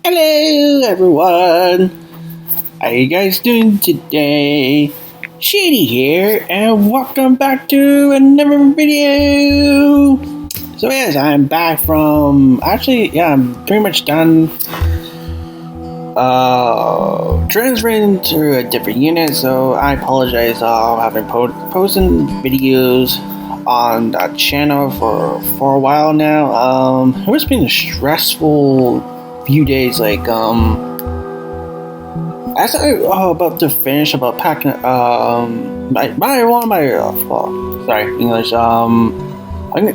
Hello everyone! How you guys doing today? Shady here, and welcome back to another video! So yes, I'm back from... I'm pretty much done transferring to a different unit, so I apologize. I've been posting videos on that channel for a while now. It's been a stressful few days, as I about to finish about packing English. I'm gonna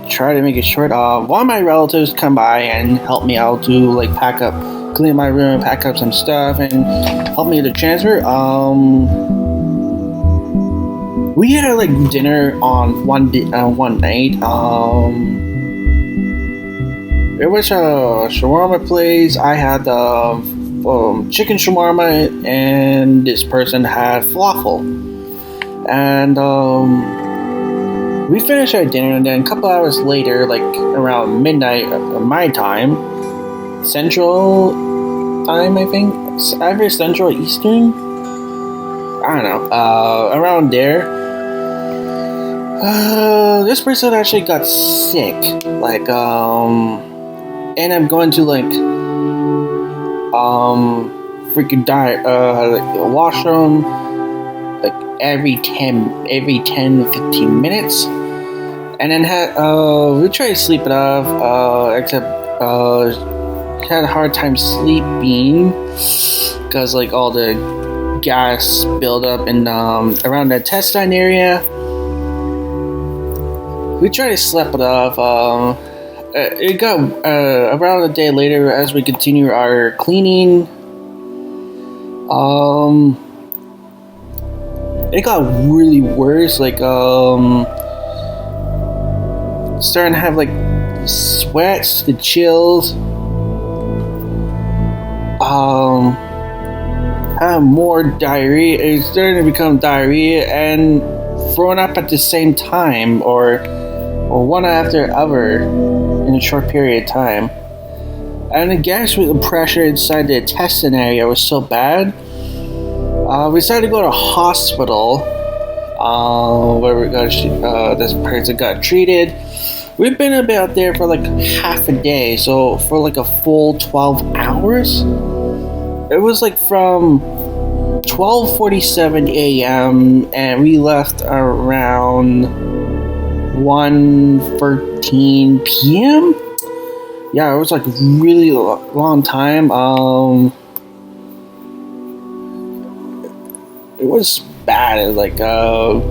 try to make it short. One of my relatives come by and help me out to pack up, clean my room, pack up some stuff, and help me to transfer. We had dinner on one night. It was a shawarma place. I had chicken shawarma, and this person had falafel. And we finished our dinner, and then a couple hours later, around midnight my time, Central time, I think, either Central or Eastern. I don't know. Around there, this person actually got sick. And I'm going to freaking washroom every 10-15 minutes, and then we tried to sleep it off, except had a hard time sleeping because all the gas build up in around the intestine area. We tried to sleep it off. It got around a day later as we continue our cleaning. It got really worse. Starting to have sweats, the chills. Have more diarrhea. It's starting to become diarrhea and throwing up at the same time, or one after the other, in a short period of time. And the gas pressure inside the intestine area was so bad, we decided to go to a hospital, where this person got treated. We've been about there for half a day, so for a full 12 hours. It was from 12:47 a.m. and we left around 1:13 p.m. Yeah, it was really long time. It was bad. The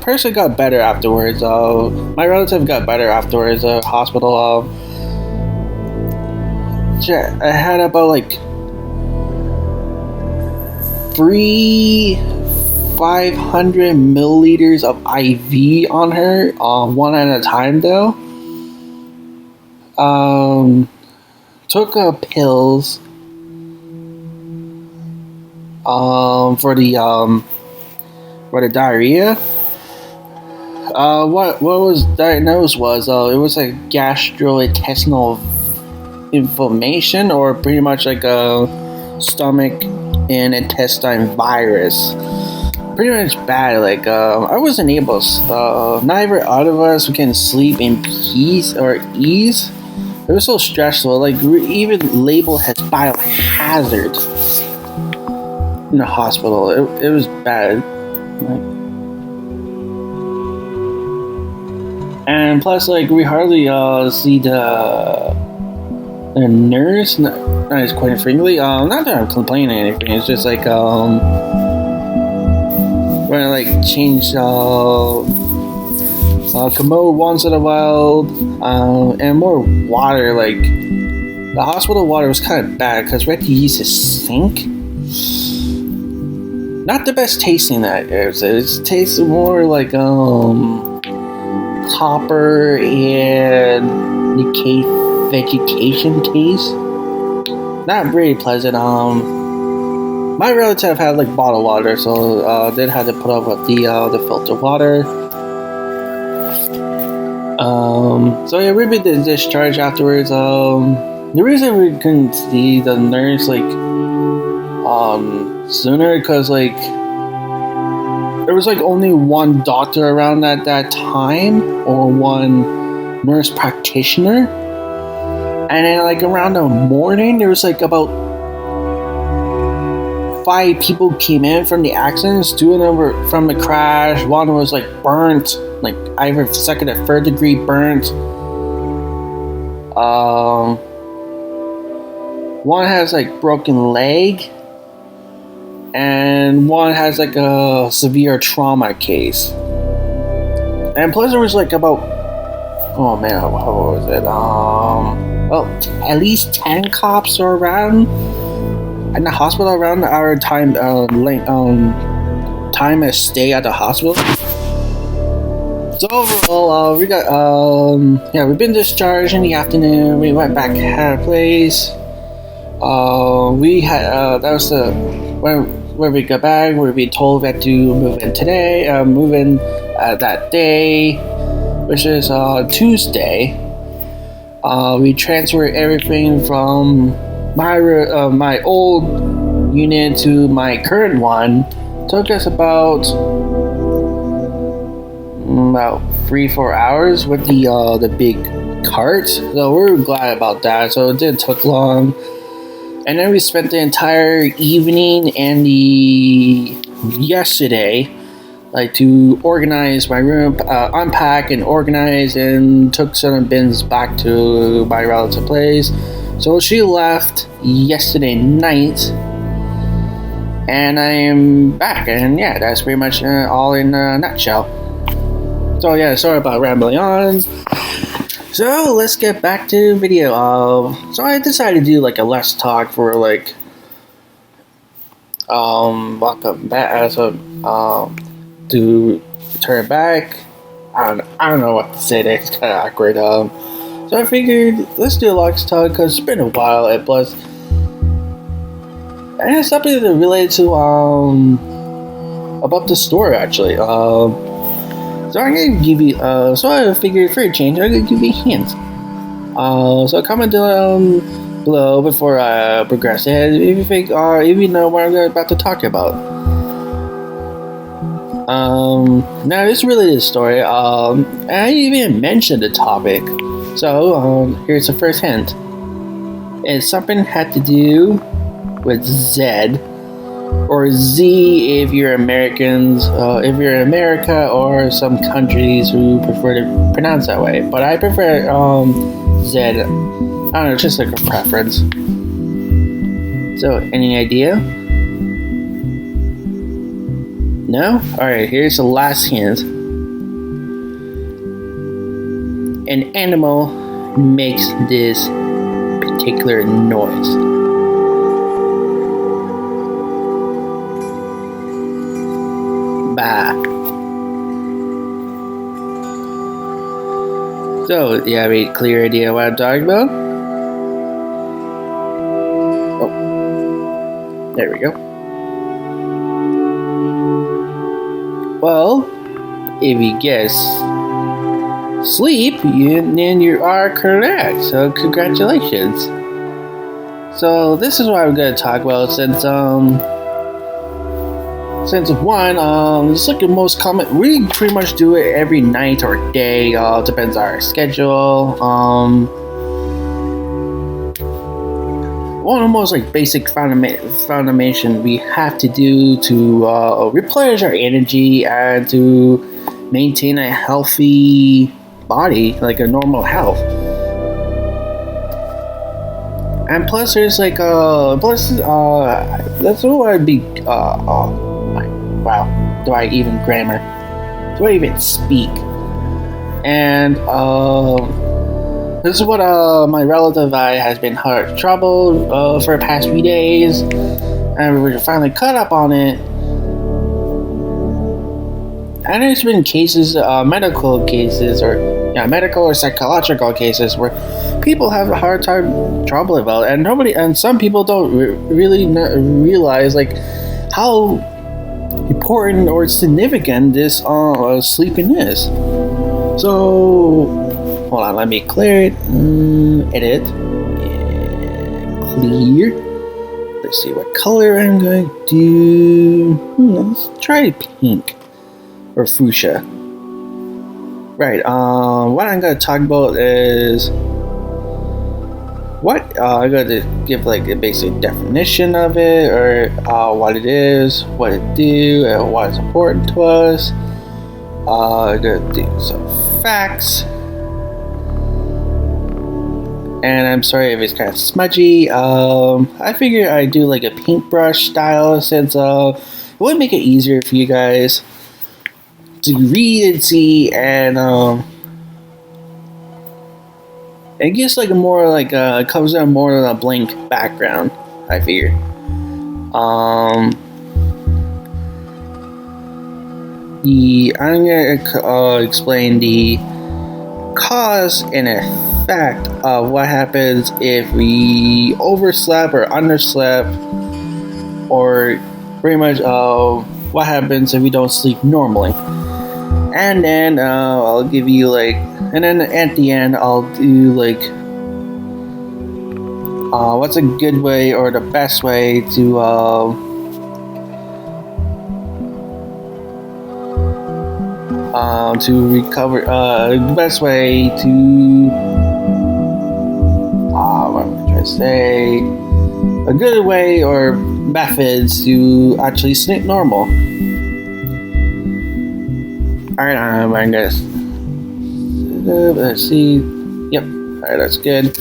person got better afterwards. My relative got better afterwards. Hospital. I had about 500 milliliters of IV on her, one at a time though. Took pills for the diarrhea. What was diagnosed was it was gastrointestinal inflammation, or pretty much a stomach and intestine virus. Pretty much bad. I wasn't able to, neither out of us can sleep in peace or ease. It was so stressful. Even labeled as biohazard in the hospital. It was bad. And plus, we hardly see the nurse. Not as quite frequently. Not that I'm complaining or anything. It's just when I change commode once in a while, and more water. The hospital water was kind of bad because we had to use a sink. Not the best tasting that is. It tastes more copper and decayed vegetation taste. Not very pleasant. My relative had bottled water, so they had to put up with the filtered water. So yeah, we've been discharged afterwards. The reason we couldn't see the nurse sooner, because there was only one doctor around at that time, or one nurse practitioner, and then around the morning there was about 5 people came in from the accidents. 2 of them were from the crash. One was burnt, either 2nd or 3rd degree burnt. One has broken leg, and one has a severe trauma case. And plus there was about, oh man, what was it? At least 10 cops are around in the hospital around our time time of stay at the hospital. So overall, we got we've been discharged in the afternoon. We went back at our place. We had that was the when we got back, we were told we had to move in that day, which is Tuesday. We transferred everything from my old unit to my current one. Took us about 3-4 hours with the big cart, so we were glad about that. So it didn't take long. And then we spent the entire evening and yesterday to organize my room, unpack and organize, and took some bins back to my relative's place. So she left yesterday night, and I am back, and yeah, that's pretty much all in a nutshell. So yeah, sorry about rambling on. So let's get back to video. So I decided to do a less talk for welcome back. To turn back. I don't know what to say. That's kind of awkward. So I figured let's do a less talk because it's been a while. And plus, I have something to relate to about the story actually. So I'm gonna give you. So I figured for a change, I'm gonna give you a hint. So comment down below before I progress ahead if you think, if you know what I'm about to talk about. Now this really is a story. I didn't even mention the topic. So here's the first hint. It's something had to do with Z. Or Z if you're Americans, if you're in America or some countries who prefer to pronounce that way. But I prefer Z. I don't know, it's just a preference. So, any idea? No? Alright, here's the last hint. An animal makes this particular noise. So, you have a clear idea what I'm talking about? Oh, there we go. Well, if you guess sleep, then you are correct. So, congratulations. So, this is what I'm going to talk about since one, it's the most common. We pretty much do it every night or day. Depends on our schedule. One of the most basic foundation we have to do to replenish our energy and to maintain a healthy body, a normal health. And plus, there's that's what I'd be. Wow, do I even grammar? Do I even speak? And this is what my relative has been hard trouble for the past few days, and we were finally caught up on it. And there's been cases, medical or psychological cases where people have a hard time trouble about it, and some people don't really realize how important or significant this sleeping is. So hold on, let me clear it. Edit. Yeah, clear. Let's see what color I'm going to do. Let's try pink or fuchsia. Right. What I'm going to talk about is what I'm going to give like a basic definition of it, or what it is, what it do, and why it's important to us. I'm going to do some facts. And I'm sorry if it's kind of smudgy. I figured I'd do like a paintbrush style, since it would make it easier for you guys to read and see, and it gives like a more like comes down more of a blank background, I figured. I'm gonna explain the cause and effect of what happens if we overslept or underslept, or pretty much what happens if we don't sleep normally. And then I'll give you like, and then at the end I'll do like what's a good way or the best way to recover, the best way to what am I trying to say, a good way or methods to actually sleep normal. Alright, I guess. Let's see. Yep. Alright, that's good.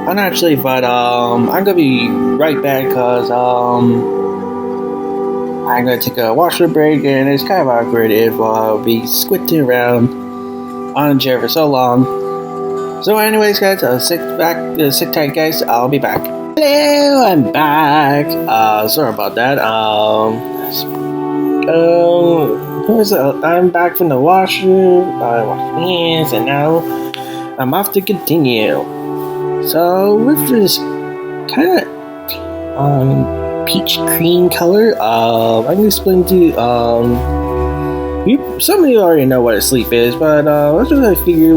Unnaturally, but I'm gonna be right back because I'm gonna take a washroom break, and it's kind of awkward if I'll be squinting around on a chair for so long. So, anyways, guys, sit tight, guys. I'll be back. Hello, I'm back. Sorry about that. I'm back from the washroom. I washed my hands, and now I'm off to continue. So with this kind of peach cream color, I'm gonna explain to you. Some of you already know what a sleep is, but let's just figure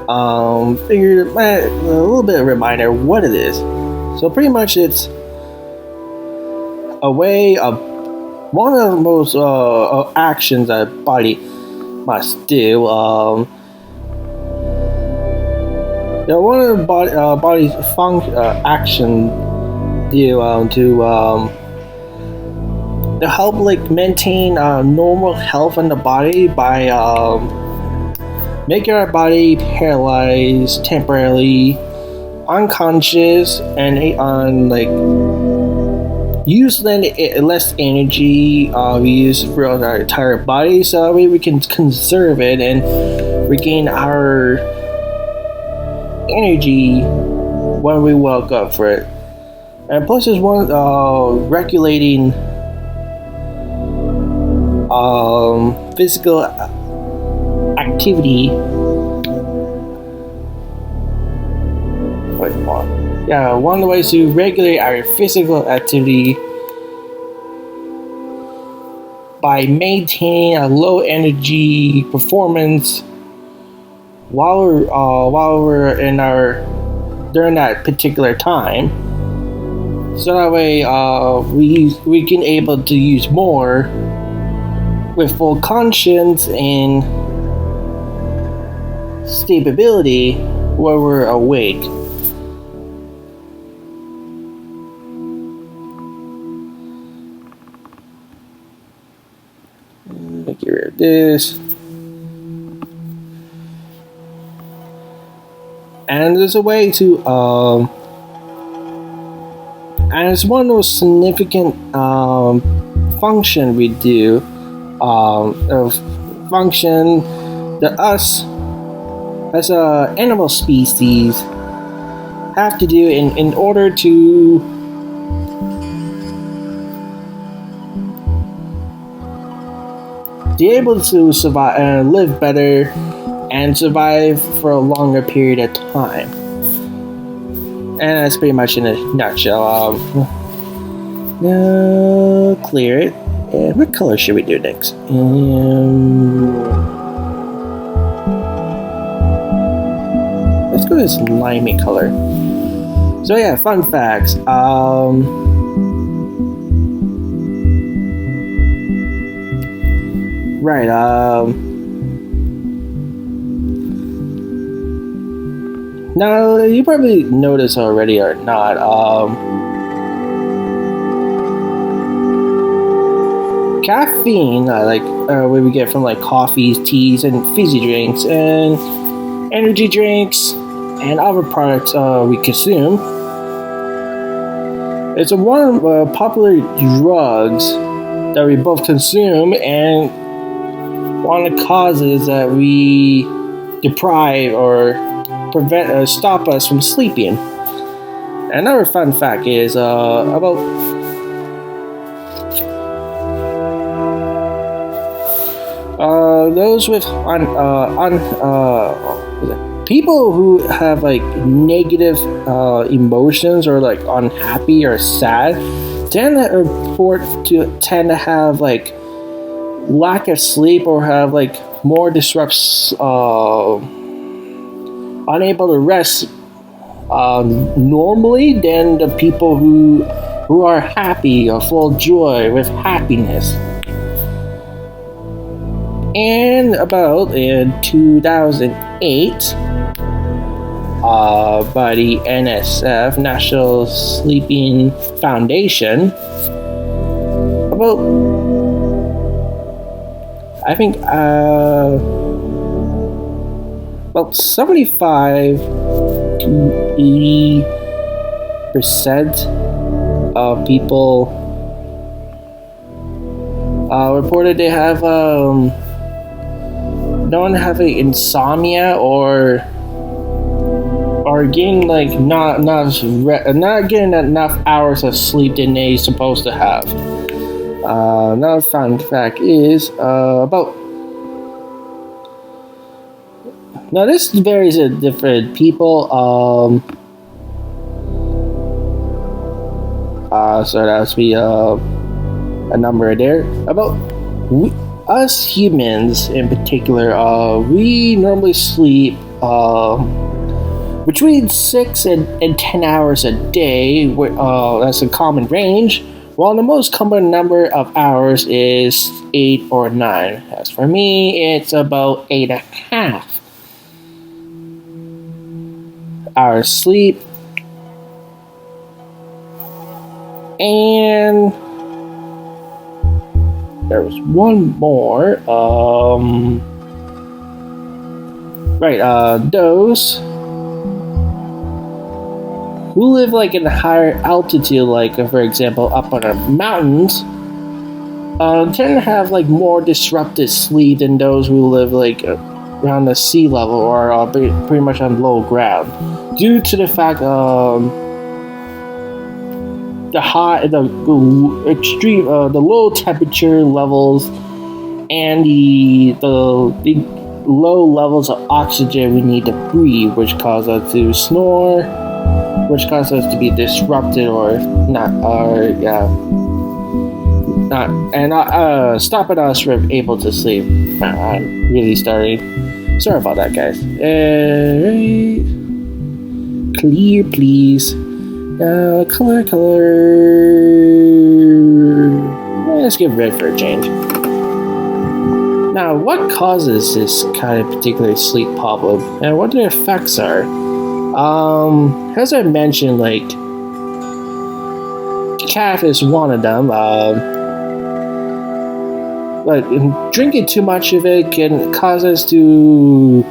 a little bit of a reminder what it is. So pretty much, it's a way of one of the most actions that a body must do. One of the body's action do to help like maintain normal health in the body by making our body paralyzed, temporarily unconscious, and on like use less energy we use throughout our entire body, so that way we can conserve it and regain our energy when we woke up for it. And plus, there's one regulating physical activity. One of the ways to regulate our physical activity by maintaining a low energy performance while we're during that particular time, so that way we can able to use more with full conscience and stability while we're awake. Get rid of this. And there's a way to, and it's one of those significant function we do, of function that us as a animal species have to do in order to be able to survive and live better and survive for a longer period of time. And that's pretty much in a nutshell. Clear it. And what color should we do next? Let's go with this limey color. So yeah, fun facts. Right. Now you probably noticed already or not. Caffeine, where we get from like coffees, teas, and fizzy drinks, and energy drinks, and other products we consume. It's one of popular drugs that we both consume, and one of the causes that we deprive or prevent or stop us from sleeping. Another fun fact is about those with people who have like negative emotions or like unhappy or sad tend to have like lack of sleep or have like more disrupts unable to rest normally than the people who are happy or full of joy with happiness. And about in 2008, by the NSF, National Sleeping Foundation, about I think about 75 to 80% of people reported they have don't have insomnia or getting like not getting enough hours of sleep than they supposed to have. Another fun fact is about. Now this varies at different people. So that would be a number there. About us humans in particular, we normally sleep between 6 and 10 hours a day. That's a common range. While the most common number of hours is 8 or 9. As for me, it's about 8.5 hours sleep. And there was one more. Those who live like in a higher altitude, like for example up on the mountains, tend to have like more disrupted sleep than those who live like around the sea level or pretty much on low ground, due to the fact the extreme the low temperature levels and the low levels of oxygen we need to breathe, which cause us to snore, which causes us to be disrupted or stopping us from able to sleep. I'm really sorry about that, guys. Clear, please. Color. Let's get red for a change. Now, what causes this kind of particular sleep problem, and what the effects are? As I mentioned, like, caffeine is one of them. But drinking too much of it can cause us to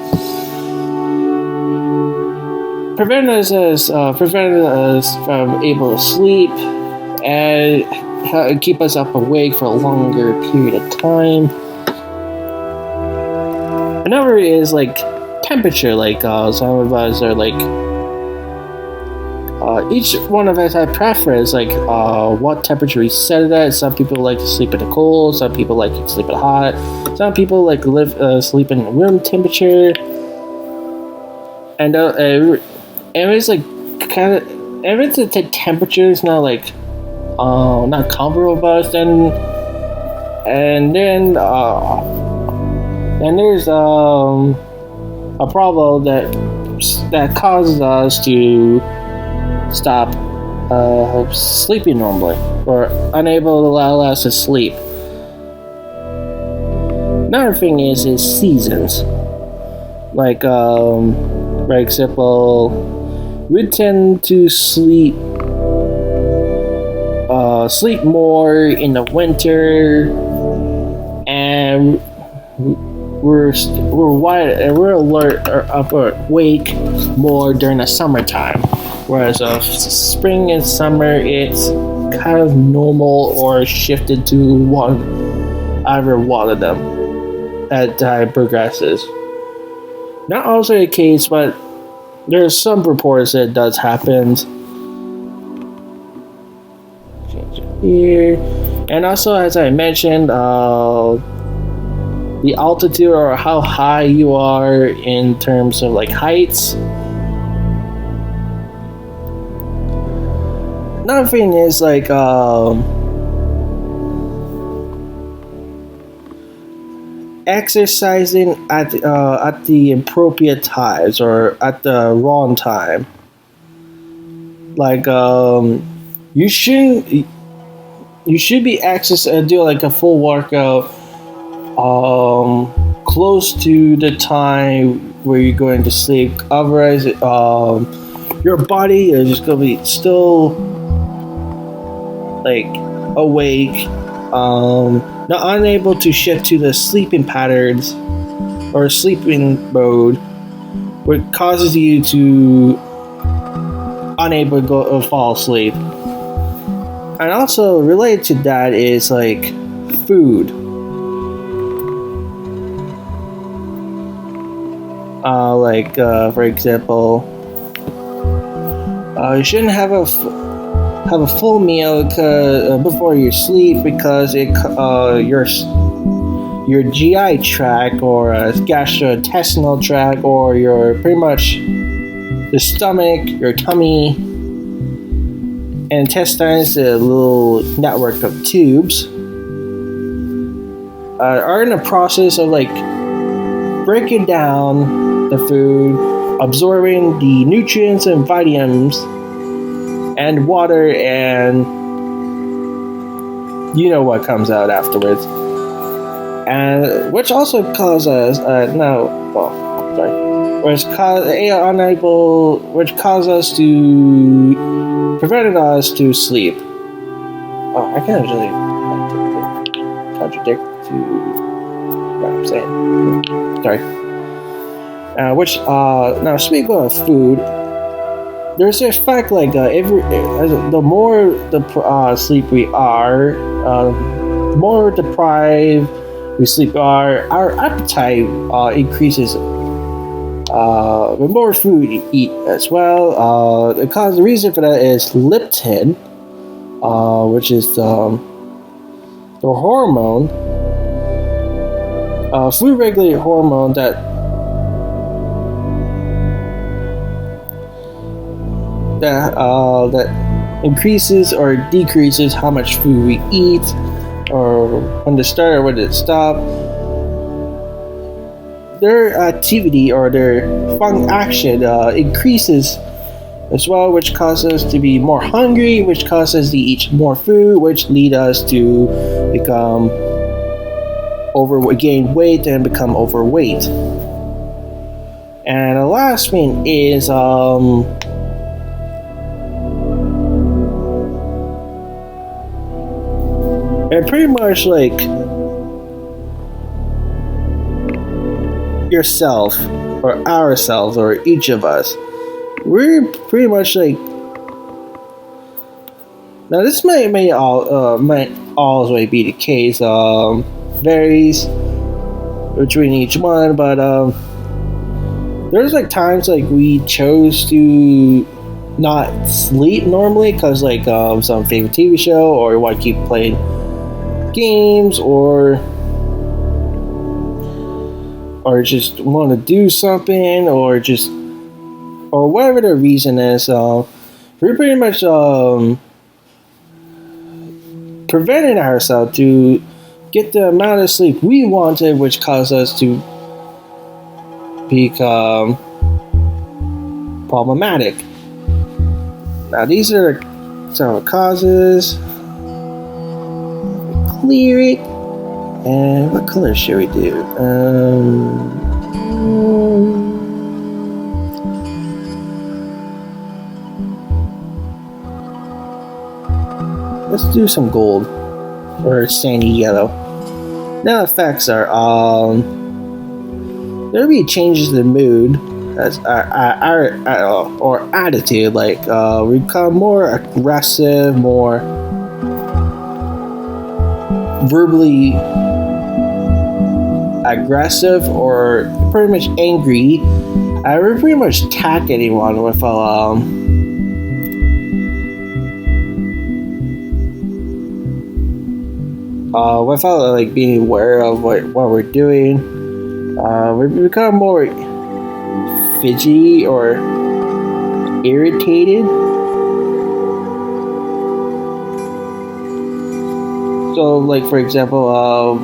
prevent us from able to sleep and keep us up awake for a longer period of time. Another is like temperature. Like some of us are like each one of us have preference, like what temperature we set it at. Some people like to sleep in the cold. Some people like to sleep in hot. Some people like to sleep in room temperature. And it's like kind of, if it's the temperature is not like not comfortable with us, then And then and there's a problem that causes us to stop sleeping normally, or unable to allow us to sleep. Another thing is seasons. Like, for example, we tend to sleep more in the winter, and we're alert or awake more during the summertime. Whereas spring and summer, it's kind of normal or shifted to either one of them as time progresses. Not also the case, but there's some reports that it does happen. Change it here. And also, as I mentioned, the altitude or how high you are in terms of like heights. Another thing is like exercising at the appropriate times or at the wrong time. Like you should be do like a full workout close to the time where you're going to sleep. Otherwise, your body is just gonna be still like awake, not unable to shift to the sleeping patterns or sleeping mode, which causes you to unable to fall asleep. And also related to that is like food. For example, you shouldn't have a full meal before you sleep, because your GI tract or gastrointestinal tract or your pretty much the stomach, your tummy, and intestines, a little network of tubes, are in the process of like breaking down the food, absorbing the nutrients and vitamins and water, and you know what comes out afterwards, and which also causes prevented us to sleep. Oh, I can't really contradict to what I'm saying. Sorry. Now speaking of food, there's a fact like the more sleep we are, the more deprived we sleep are, our appetite increases. The more food you eat as well. The reason for that is leptin, which is the hormone, food regulated hormone that increases or decreases how much food we eat, or when to start or when to stop. Their activity or their action increases as well, which causes us to be more hungry, which causes us to eat more food, which lead us to gain weight and become overweight. And the last thing is and pretty much like yourself or ourselves or each of us, we're pretty much like, now this might always be the case, varies between each one, but there's like times like we chose to not sleep normally because like some favorite TV show, or want to keep playing games, or just want to do something, or whatever the reason is. We're pretty much preventing ourselves to get the amount of sleep we wanted, which caused us to become problematic. Now these are some of the causes. Clear it. And what color should we do? Let's do some gold or sandy yellow. Now effects are there'll be changes in the mood as our or attitude, like we become more aggressive, more verbally aggressive, or pretty much angry. We pretty much attack anyone without like being aware of what we're doing. We become more fidgety or irritated. So, like for example,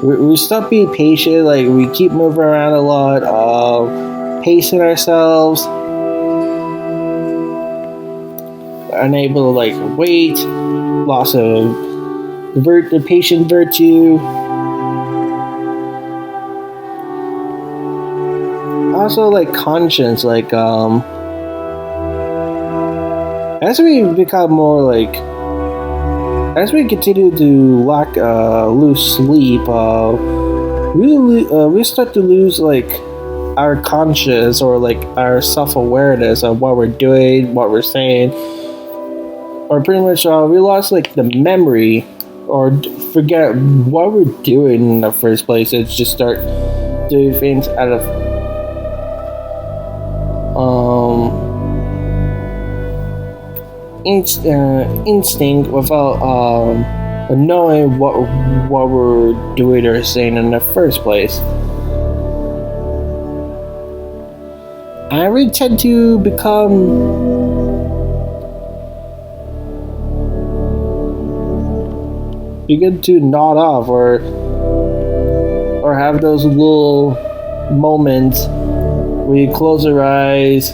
we stop being patient. Like we keep moving around a lot, pacing ourselves, unable to like wait, loss of the patient virtue. Also, like conscience, like as we become more like, as we continue to lose sleep, we start to lose like our conscience or like our self-awareness of what we're doing, what we're saying, or pretty much we lost like the memory or forget what we're doing in the first place. It's just start doing things out of instinct without knowing what we're doing or saying in the first place. And we tend to begin to nod off or have those little moments where you close your eyes,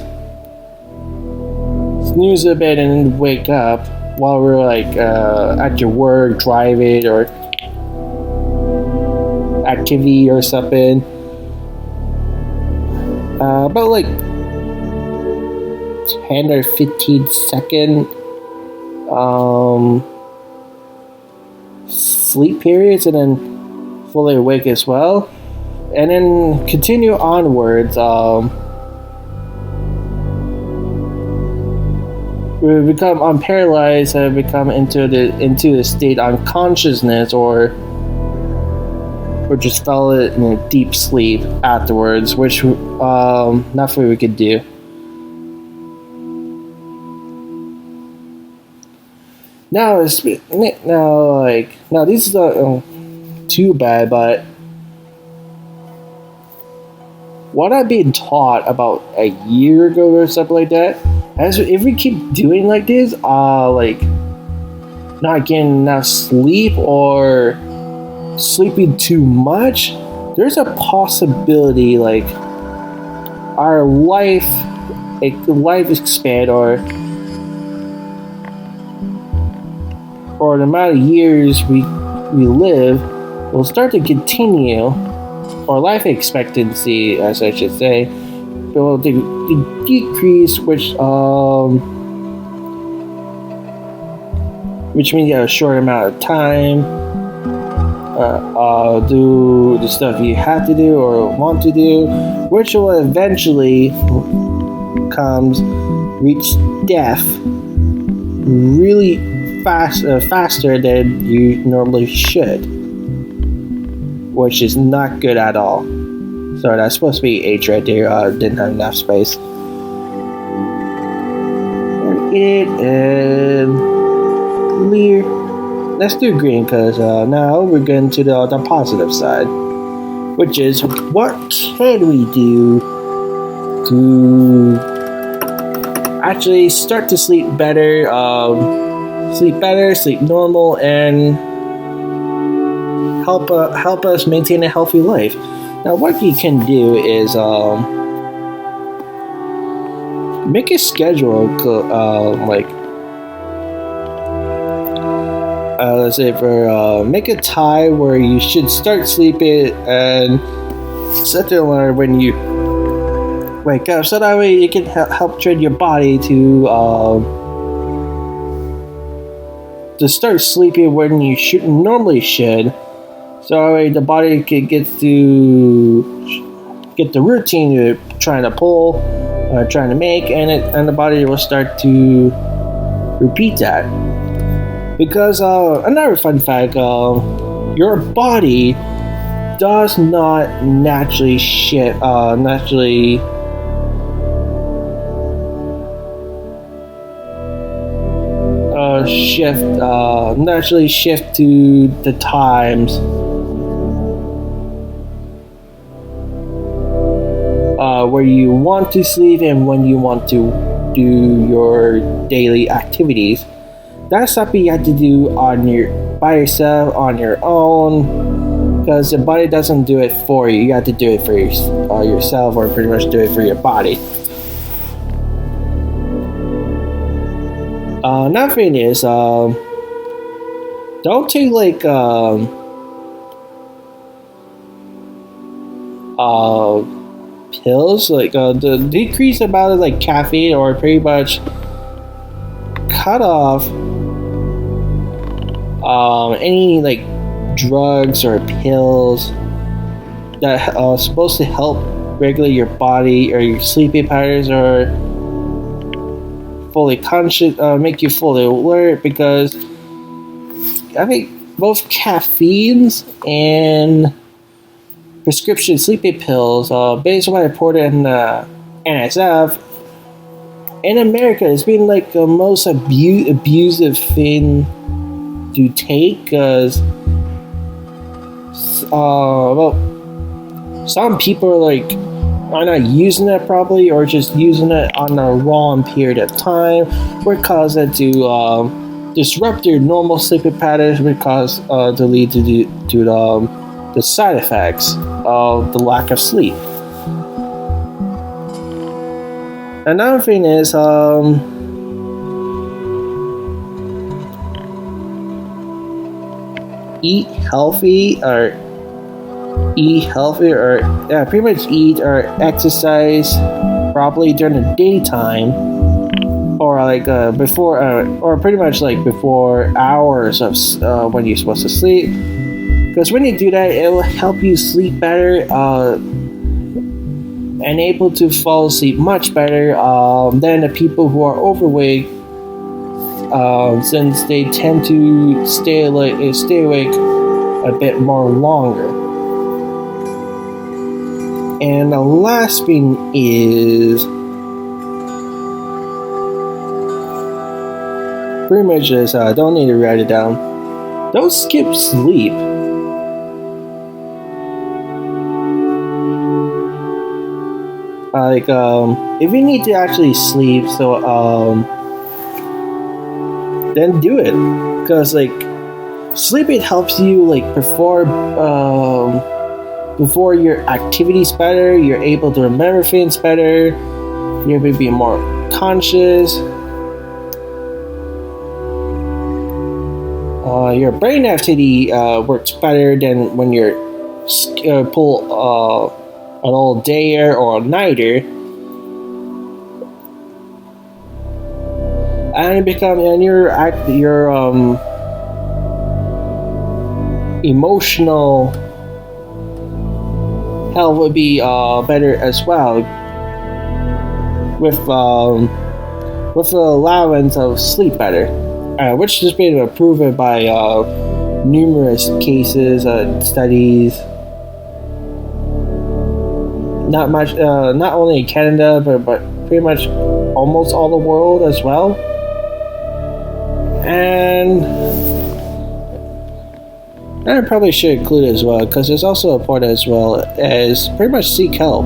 snooze a bit, and then wake up while we're like at your work, driving, or activity or something. About like 10 or 15 second sleep periods, and then fully awake as well, and then continue onwards. We become unparalyzed and become into the state unconsciousness, or just fell in a deep sleep afterwards, which nothing we could do. Now this is not too bad, but what I've been taught about a year ago or something like that, if we keep doing like this, like not getting enough sleep or sleeping too much, there's a possibility like our life expand, or the amount of years we live will start to continue, or life expectancy, as I should say, will decrease, which means you have a short amount of time. Do the stuff you have to do or want to do, which will eventually reach death really faster than you normally should, which is not good at all. Sorry, that's supposed to be H right there. Didn't have enough space. And clear. Let's do green, because now we're going to the positive side, which is what can we do to actually start to sleep better, sleep normal, and help us maintain a healthy life. Now, what you can do is make a schedule, let's say for make a time where you should start sleeping and set the alarm when you wake up, so that way you can help train your body to start sleeping when you normally should. So that way the body can get the routine you're trying to pull, trying to make, and the body will start to repeat that. Because another fun fact, your body does not naturally shift to the times where you want to sleep and when you want to do your daily activities. That's something you have to do by yourself, on your own, because the body doesn't do it for you. You have to do it for yourself, or pretty much do it for your body. Another thing is, don't take pills, the decrease amount of caffeine, or pretty much cut off any drugs or pills that are supposed to help regulate your body or your sleeping patterns, or fully conscious, make you fully alert, because I think both caffeines and prescription sleeping pills, based on what I reported in NSF, in America, it's been the most abusive thing to take, because some people are not using it properly, or just using it on a wrong period of time, which cause it to disrupt your normal sleeping patterns, which cause to lead to the side effects of the lack of sleep. Another thing is eat healthy, or pretty much eat or exercise properly during the daytime, or before, or pretty much before hours of when you're supposed to sleep, because when you do that, it will help you sleep better, and able to fall asleep much better than the people who are overweight, since they tend to stay awake a bit more longer. And the last thing is pretty much just don't need to write it down. Don't skip sleep. If you need to actually sleep, then do it, because sleeping helps you before your activities better. You're able to remember things better. You're able to be more conscious. Your brain activity works better than when you're pull an all-dayer or a nighter, and your emotional health would be better as well, with the allowance of sleep better, which has been proven by numerous cases and studies. Not only in Canada, but pretty much almost all the world as well. And I probably should include it as well, because it's also important as well as pretty much seek help.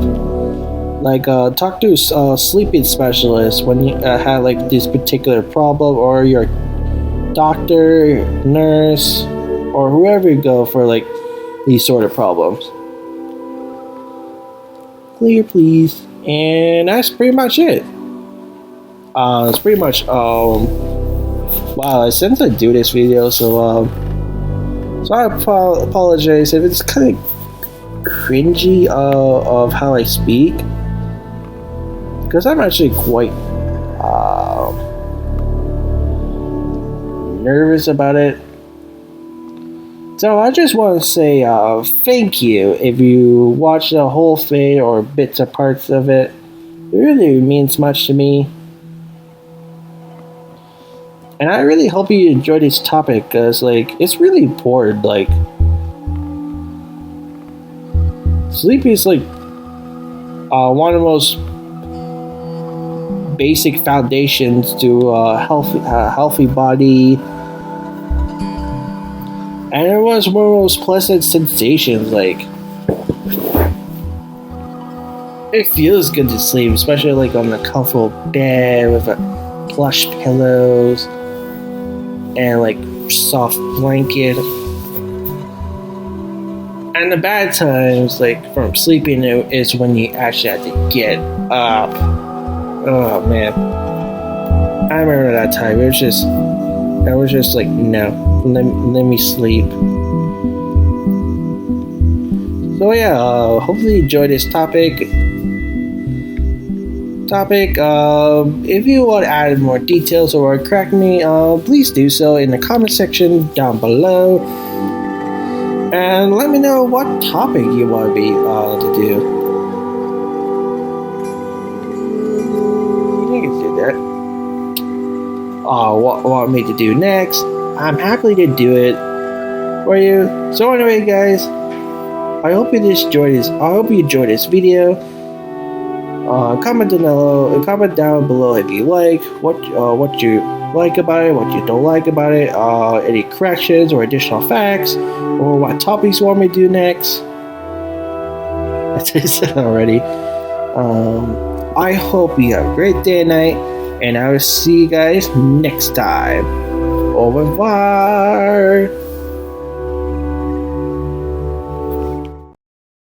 Talk to a sleeping specialist when you have this particular problem, or your doctor, nurse, or whoever you go for these sort of problems. Clear, please. And that's pretty much it. It's pretty much wow. Since I do this video, so I apologize if it's kind of cringy of how I speak, because I'm actually quite nervous about it. So I just want to say thank you if you watched the whole thing or bits or parts of it. It really means much to me. And I really hope you enjoyed this topic, because like it's really important. Like sleep is like one of the most basic foundations to a healthy body. And it was one of the most pleasant sensations. Like, it feels good to sleep, especially like on a comfortable bed with plush pillows and like soft blanket. And the bad times, like from sleeping, is when you actually have to get up. Oh man, I remember that time. I was just like, no, let me sleep. So yeah, hopefully you enjoyed this topic. If you want to add more details or correct me, please do so in the comment section down below, and let me know what topic you want me to do. You can do that. What want me to do next? I'm happy to do it for you. So anyway, guys, I hope you enjoyed this. I hope you enjoyed this video. Comment down below if you like what you like about it, what you don't like about it, any corrections or additional facts, or what topics you want me to do next. As I said already. I hope you have a great day and night, and I will see you guys next time. Au revoir.